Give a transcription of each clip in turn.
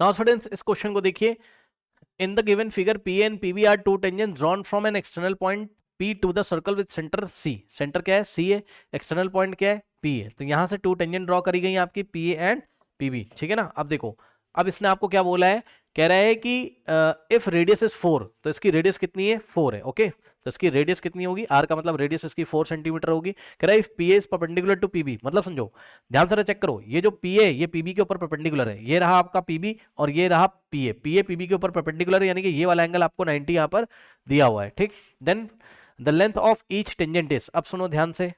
Now students इस question को देखिए, in the given figure P and PB are two tangent drawn from an external point P to the circle with centre C। Centre क्या है? C है, external point क्या है? P है। तो यहां से टू टेंजेंट ड्रॉ करी गई आपकी PA एंड PB, ठीक है ना। अब देखो, अब इसने आपको क्या बोला है, कह रहा है कि इफ रेडियस इज 4, तो इसकी रेडियस कितनी है? 4 है। ओके, तो इसकी रेडियस कितनी होगी? आर का मतलब रेडियस इसकी 4 सेंटीमीटर होगी। कह रहा है if P A is perpendicular to PB, मतलब समझो, ध्यान से चेक करो, ये जो पी ए ये पीबी के ऊपर परपेंडिकुलर है, ये रहा आपका पीबी और ये रहा पीए। पीए पीबी के ऊपर परपेंडिकुलर है, यानी कि ये वाला एंगल आपको 90 यहाँ पर दिया हुआ है, ठीक। Then the length of each tangent is, अब सुनो ध्यान से,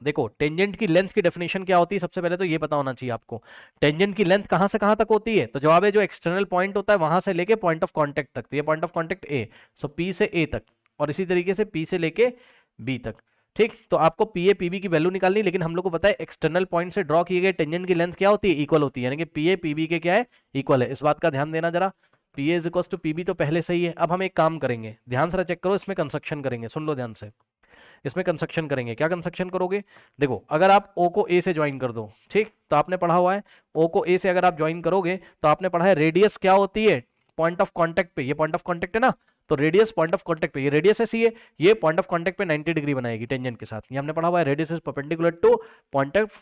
देखो टेंजेंट की लेंथ की डेफिनेशन क्या होती है, सबसे पहले तो ये पता होना चाहिए आपको। टेंजेंट की लेंथ कहां से कहां तक होती है? तो जवाब है जो एक्सटर्नल पॉइंट होता है वहां से लेके पॉइंट ऑफ कांटेक्ट तक। तो ये point of contact A, so P से ए तक, और इसी तरीके से पी से लेके बी तक, ठीक। तो आपको पी ए पीबी की वैल्यू निकालनी, लेकिन हम लोग को पता है एक्सटर्नल पॉइंट से ड्रॉ किए गए टेंजेंट की लेंथ क्या होती है? इक्वल होती है, यानी कि पी ए पीबी के क्या है? इक्वल है। इस बात का ध्यान देना जरा, P A is equal to PB तो पहले सही है। अब हम एक काम करेंगे, ध्यान से चेक करो, इसमें कंस्ट्रक्शन करेंगे, सुन लो ध्यान से। इसमें कंस्ट्रक्शन करेंगे, क्या कंस्ट्रक्शन करोगे? देखो, अगर आप ओ को ए से ज्वाइन कर दो, ठीक, तो आपने पढ़ा हुआ है ओ को ए से अगर आप ज्वाइन करोगे तो आपने पढ़ा है रेडियस क्या होती है पॉइंट ऑफ कांटेक्ट पे। ये पॉइंट ऑफ कांटेक्ट है ना, तो रेडियस पॉइंट ऑफ कांटेक्ट पे, ये रेडियस है सी है, ये पॉइंट ऑफ कांटेक्ट पे 90 डिग्री बनाएगी टेंजेंट के साथ। ये हमने पढ़ा हुआ है, radius is perpendicular to point of,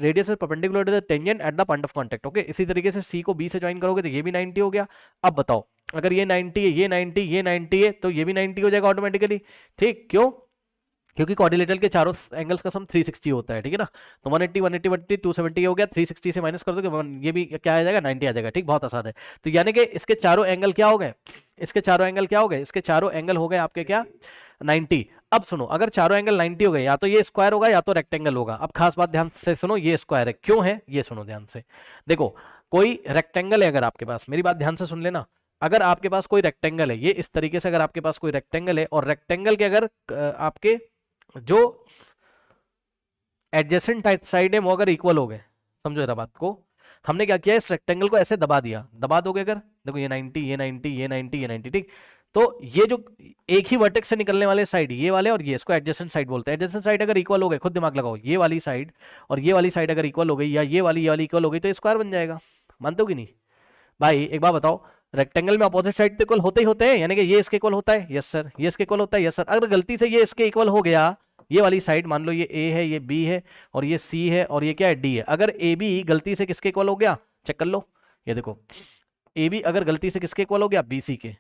radius is perpendicular to the tangent at the point of contact. Okay, इसी तरीके से सी को बी से ज्वाइन करोगे तो ये भी 90 हो गया। अब बताओ, अगर ये 90 है, ये 90, ये 90 है, तो ये भी 90 हो जाएगा ऑटोमेटिकली, ठीक। क्यों? क्योंकि क्वाड्रिलेटरल के चारों एंगल्स का सम 360 होता है, ठीक है ना। तो 180 180 180 270 हो गया, 360 से माइनस कर दोगे ये भी क्या आ जाएगा? 90 आ जाएगा, ठीक। बहुत आसान है। तो यानी कि इसके चारों एंगल क्या हो गए? इसके चारों एंगल क्या हो गए? इसके चारों एंगल हो गए आपके क्या? 90। अब सुनो, अगर चारों एंगल 90 हो गए, या तो ये स्क्वायर होगा या तो रेक्टेंगल होगा। अब खास बात ध्यान से सुनो, ये स्क्वायर है, क्यों है ये सुनो ध्यान से। देखो, कोई रेक्टेंगल है अगर आपके पास, मेरी बात ध्यान से सुन लेना, अगर आपके पास कोई रेक्टेंगल है, ये इस तरीके से अगर आपके पास कोई रेक्टेंगल है, और रेक्टेंगल के अगर आपके जो एडजेसेंट साइड है वो अगर इक्वल हो गए, समझो जरा बात को, हमने क्या किया, इस रेक्टेंगल को ऐसे दबा दिया, दबा दोगे अगर, देखो ये 90 ये 90 ये 90 ये 90, ठीक। तो ये जो एक ही वर्टेक्स से निकलने वाले साइड, ये वाले और ये, इसको एडजेसेंट साइड बोलते हैं। एडजेसेंट साइड अगर इक्वल हो गए, खुद दिमाग लगाओ, ये वाली साइड और ये वाली साइड अगर इक्वल हो गई, या ये वाली इक्वल हो गई, तो स्क्वायर बन जाएगा। मानते हो कि नहीं भाई? एक बार बताओ, रेक्टेंगल में अपोजिट साइड तो इक्वल होते ही होते हैं, यानी कि ये इसके इक्वल होता है, यस सर, ये इसके इक्वल होता है, यस सर। अगर गलती से ये इसके इक्वल हो गया, ये वाली साइड मान लो ये ए है, ये बी है, और ये सी है, और ये क्या है? डी है। अगर ए बी गलती से किसके इक्वल हो गया, चेक कर लो, ये देखो, ए बी अगर गलती से किसके इक्वल हो गया? बी सी के,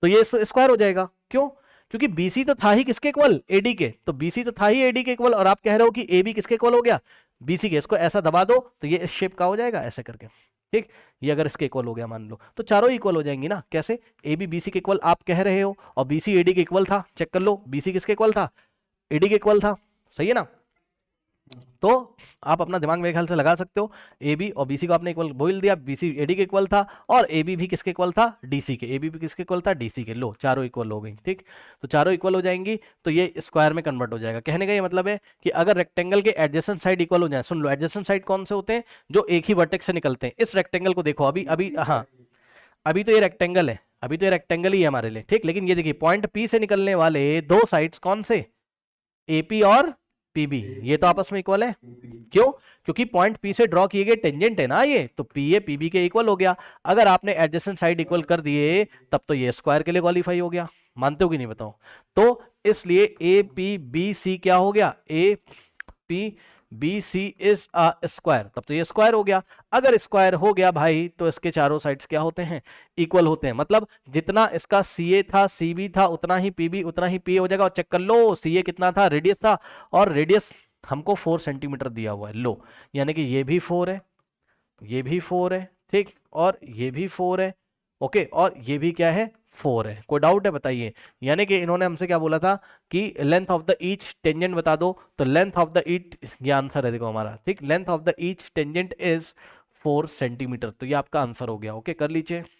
तो ये स्क्वायर हो जाएगा। क्यों? क्योंकि बीसी तो था ही किसके इक्वल? एडी के। तो बीसी तो था ही एडी के इक्वल, और आप कह रहे हो कि ए बी किसके इक्वल हो गया? बीसी के। इसको ऐसा दबा दो तो ये इस शेप का हो जाएगा, ऐसे करके, ठीक। ये अगर इसके इक्वल हो गया मान लो, तो चारों इक्वल हो जाएंगी ना। कैसे? ए बी बीसी के इक्वल आप कह रहे हो, और बीसी एडी के इक्वल था, चेक कर लो, बीसी किसके इक्वल था? एडी के इक्वल था, सही है ना। तो आप अपना दिमाग मेरे ख्याल से लगा सकते हो, ए बी और बीसी को आपने इक्वल बोल दिया, बीसी एडी के इक्वल था, और ए बी भी किसके इक्वल था? डीसी के। ए बी भी किसके इक्वल था? डीसी के। लो, चारों इक्वल हो गई, ठीक। तो चारों इक्वल हो जाएंगी तो ये स्क्वायर में कन्वर्ट हो जाएगा। कहने का ये मतलब है कि अगर रेक्टेंगल के एडजेसेंट साइड इक्वल हो जाए, सुन लो, एडजेसेंट साइड कौन से होते हैं? जो एक ही वर्टेक्स से निकलते हैं। इस रेक्टेंगल को देखो, अभी अभी हाँ, अभी तो ये रेक्टेंगल है, अभी तो ये रेक्टेंगल ही है हमारे लिए, ठीक। लेकिन ये देखिए, पॉइंट पी से निकलने वाले दो साइड्स कौन से? एपी और पीबी, ये तो आपस में इक्वल है। क्यों? क्योंकि पॉइंट पी से ड्रॉ किए गए टेंजेंट है ना ये, तो पी ए पीबी के इक्वल हो गया। अगर आपने एडजेसेंट साइड इक्वल कर दिए तब तो ये स्क्वायर के लिए क्वालिफाई हो गया। मानते हो कि नहीं बताओ? तो इसलिए ए पी बी सी क्या हो गया? A P B C is a square, तब तो ये स्क्वायर हो गया। अगर स्क्वायर हो गया भाई, तो इसके चारों साइड्स क्या होते हैं? इक्वल होते हैं। मतलब जितना इसका सी ए था, सी बी था, उतना ही पी बी, उतना ही पी हो जाएगा। और चेक कर लो, सी ए कितना था? रेडियस था, और रेडियस हमको 4 सेंटीमीटर दिया हुआ है। लो, यानी कि ये भी 4 है, ये भी 4 है, ठीक, और ये भी 4 है, ओके, और ये भी क्या है? 4 है। कोई डाउट है बताइए? यानी कि इन्होंने हमसे क्या बोला था कि length of the each tangent बता दो, तो लेंथ ऑफ द ईच, ये आंसर है देखो हमारा, ठीक। Length of the each tangent is 4 centimetre, तो ये आपका आंसर हो गया। ओके, कर लीजिए।